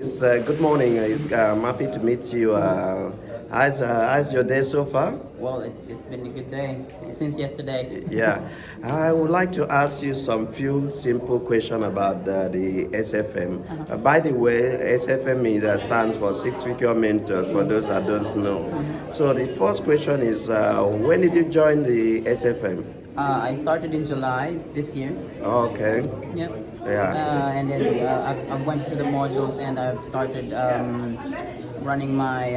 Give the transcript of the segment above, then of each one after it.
Good morning. I'm happy to meet you. How's your day so far? Well, it's been a good day since yesterday. Yeah, I would like to ask you some few simple questions about the SFM. By the way, SFM stands for Six Figure Mentors. For those that don't know, so the first question is, when did you join the SFM? I started in July this year. Okay. Yep. Yeah. And then I went through the modules and I've started running my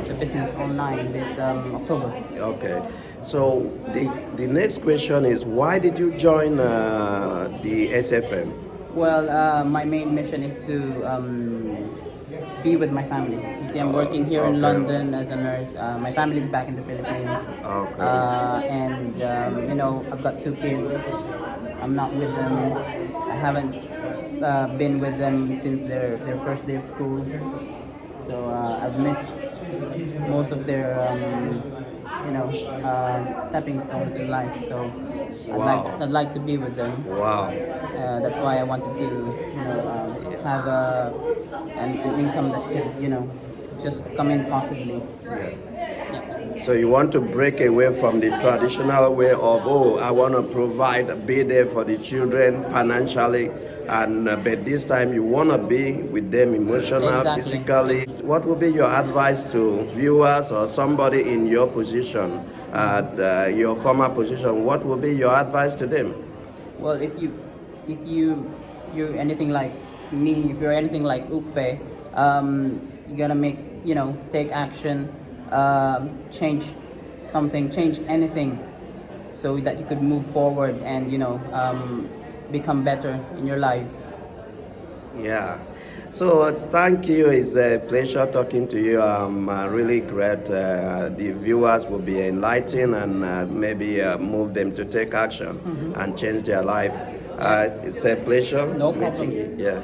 the business online this October. Okay. So the next question is, why did you join the SFM? Well, my main mission is to be with my family. You see, I'm working here in Okay. London as a nurse. My family is back in the Philippines. Okay. And I've got two kids. I'm not with them. I haven't been with them since their first day of school. So I've missed most of their stepping stones in life. So Wow. I'd like to be with them. Wow. That's why I wanted to have an income that could just come in possibly. Yeah. So you want to break away from the traditional way of, oh, I want to provide, be there for the children financially, and but this time you want to be with them emotional, Exactly. physically. What would be your advice to viewers or somebody in your position, your former position? What would be your advice to them? Well, you're anything like me, if you're anything like Ukpe, you gotta take action, change something, change anything, so that you could move forward and become better in your lives. Yeah. So thank you. It's a pleasure talking to you. I'm really glad the viewers will be enlightened and maybe move them to take action and change their life. It's a pleasure No meeting problem. you. Yeah.